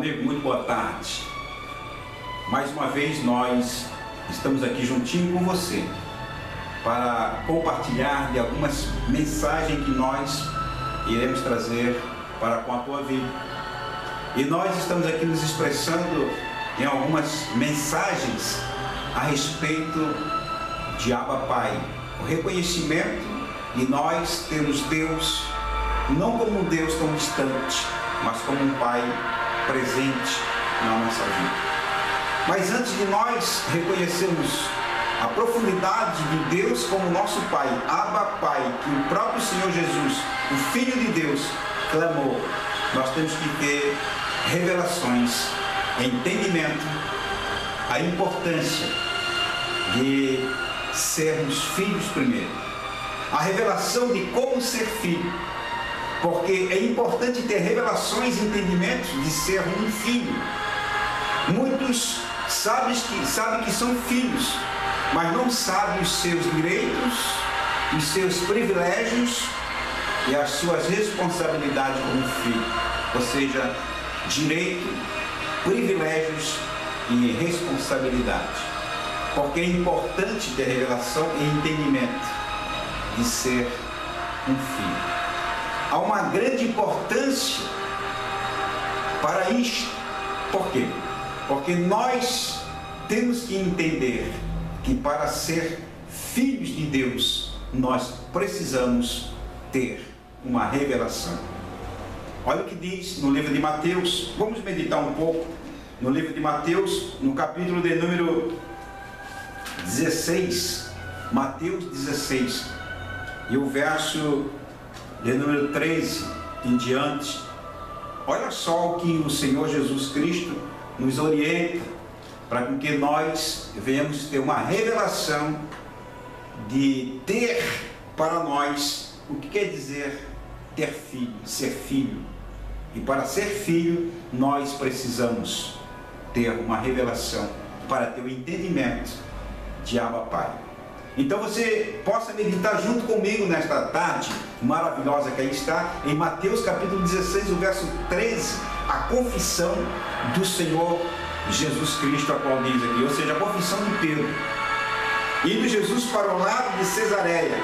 amigo, muito boa tarde. Mais uma vez nós estamos aqui juntinho com você para compartilhar de algumas mensagens que nós iremos trazer para com a tua vida. E nós estamos aqui nos expressando em algumas mensagens a respeito de Abba Pai, o reconhecimento de nós termos Deus não como um Deus tão distante, mas como um Pai presente na nossa vida. Mas antes de nós reconhecermos a profundidade de Deus como nosso Pai, Abba Pai, que o próprio Senhor Jesus, o Filho de Deus, clamou, nós temos que ter revelações, entendimento, a importância de sermos filhos primeiro. A revelação de como ser filho, porque é importante ter revelações e entendimentos de ser um filho. Muitos sabem que são filhos, mas não sabem os seus direitos, os seus privilégios e as suas responsabilidades como filho. Ou seja, direito, privilégios e responsabilidade. Porque é importante ter revelação e entendimento de ser um filho. Há uma grande importância para isto. Por quê? Porque nós temos que entender que para ser filhos de Deus, nós precisamos ter uma revelação. Olha o que diz no livro de Mateus. Vamos meditar um pouco no livro de Mateus, no capítulo de número 16. Mateus 16. E o verso de número 13 em diante. Olha só o que o Senhor Jesus Cristo nos orienta para que nós venhamos ter uma revelação de ter para nós o que quer dizer ter filho, ser filho. E para ser filho, nós precisamos ter uma revelação para ter o entendimento de Abba Pai. Então você possa meditar junto comigo nesta tarde maravilhosa que aí está, em Mateus capítulo 16, o verso 13, a confissão do Senhor Jesus Cristo, a qual diz aqui, ou seja, a confissão de Pedro. Indo Jesus para o lado de Cesareia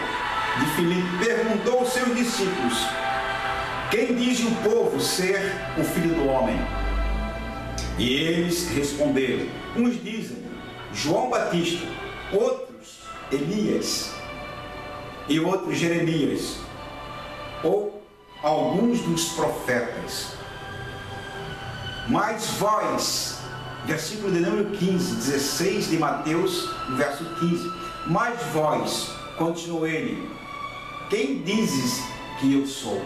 de Filipe, perguntou aos seus discípulos: quem diz o povo ser o Filho do Homem? E eles responderam: uns dizem João Batista, outros Elias e outros Jeremias, ou alguns dos profetas. Mas vós, versículo de número 15, 16 de Mateus, verso 15, mas vós, continuou ele, quem dizes que eu sou?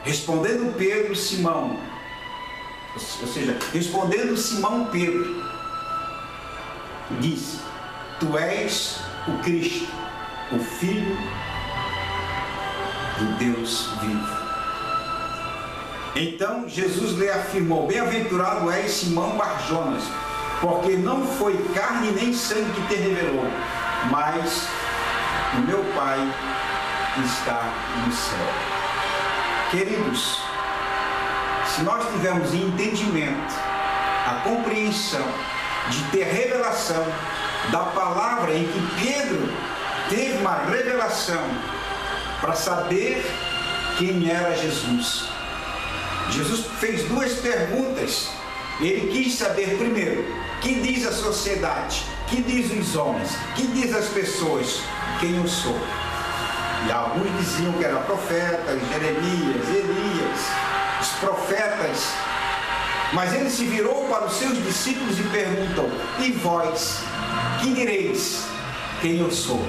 Respondendo Pedro, Simão, ou seja, respondendo Simão Pedro, disse: tu és o Cristo, o Filho do Deus vivo. Então Jesus lhe afirmou: bem-aventurado és, Simão Barjonas, porque não foi carne nem sangue que te revelou, mas o meu Pai que está no céu. Queridos, se nós tivermos entendimento, a compreensão de ter revelação da palavra, em que Pedro teve uma revelação para saber quem era Jesus. Jesus fez duas perguntas. Ele quis saber primeiro, que diz a sociedade, que diz os homens, que diz as pessoas, quem eu sou. E alguns diziam que era profeta, Jeremias, Elias, os profetas. Mas ele se virou para os seus discípulos e perguntou: e vós, que direis quem eu sou?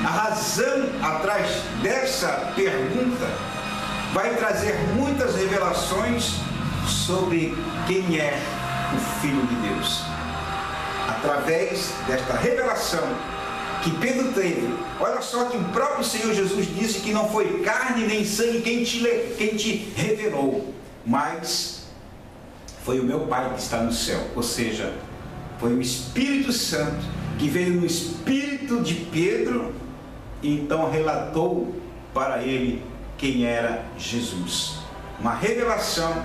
A razão atrás dessa pergunta vai trazer muitas revelações sobre quem é o Filho de Deus. Através desta revelação que Pedro teve, olha só que o próprio Senhor Jesus disse que não foi carne nem sangue quem te revelou, mas foi o meu Pai que está no céu. Ou seja, foi o Espírito Santo que veio no espírito de Pedro e então relatou para ele quem era Jesus. Uma revelação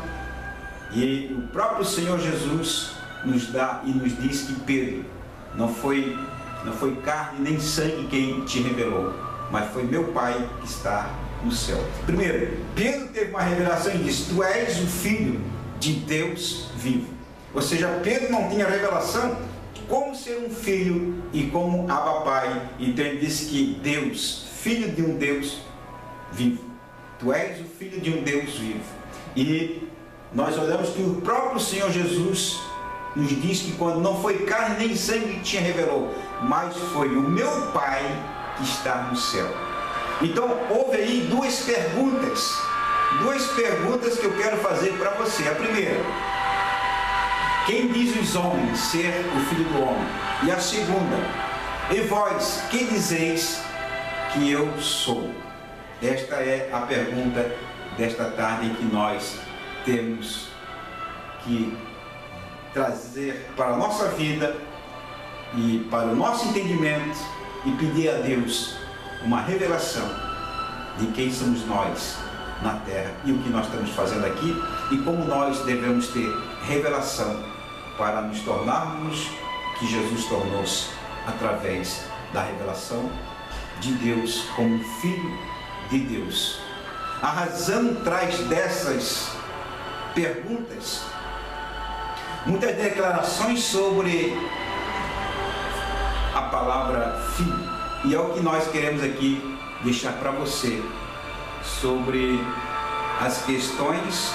E o próprio Senhor Jesus nos dá e nos diz que Pedro, não foi carne nem sangue quem te revelou, mas foi meu Pai que está no céu. Primeiro, Pedro teve uma revelação e disse: tu és o Filho de Deus vivo. Ou seja, Pedro não tinha revelação de como ser um filho e como Abba Pai. Então ele disse que Deus, Filho de um Deus vivo. Tu és o Filho de um Deus vivo. E nós olhamos que o próprio Senhor Jesus nos diz que quando não foi carne nem sangue que te revelou, mas foi o meu Pai que está no céu. Então houve aí duas perguntas que eu quero fazer para você. A primeira: quem diz os homens ser o Filho do Homem? E a segunda: e vós, quem dizeis que eu sou? Esta é a pergunta desta tarde em que nós temos que trazer para a nossa vida e para o nosso entendimento e pedir a Deus uma revelação de quem somos nós na terra e o que nós estamos fazendo aqui e como nós devemos ter revelação para nos tornarmos o que Jesus tornou-se através da revelação de Deus como Filho de Deus. A razão traz dessas perguntas muitas declarações sobre a palavra filho, e é o que nós queremos aqui deixar para você sobre as questões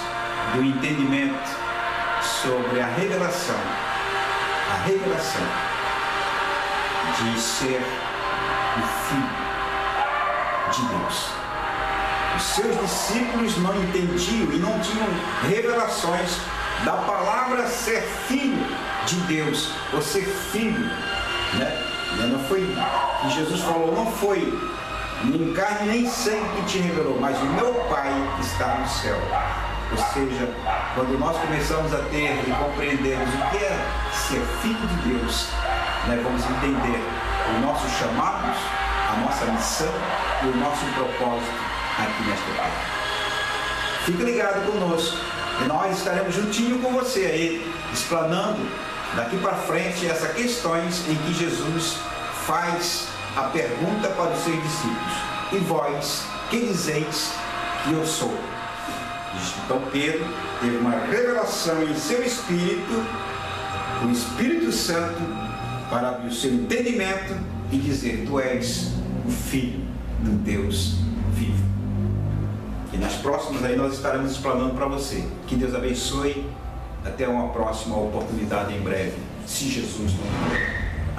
do entendimento, sobre a revelação de ser o Filho de Deus. Os seus discípulos não entendiam e não tinham revelações da palavra ser filho de Deus, ou ser filho, né? Não foi, e Jesus falou, não foi nem carne nem sangue que te revelou, mas o meu Pai que está no céu. Ou seja, quando nós começamos a ter e compreendermos o que é ser filho de Deus, né, vamos entender os nossos chamados, a nossa missão e o nosso propósito aqui nesta terra. Fique ligado conosco e nós estaremos juntinho com você aí, explanando daqui para frente essas questões em que Jesus faz a pergunta para os seus discípulos: e vós, quem dizeis que eu sou? Então Pedro teve uma revelação em seu espírito, o Espírito Santo, para abrir o seu entendimento e dizer: tu és o Filho do Deus vivo. E nas próximas aí nós estaremos explanando para você. Que Deus abençoe. Até uma próxima oportunidade em breve, se Jesus não morrer.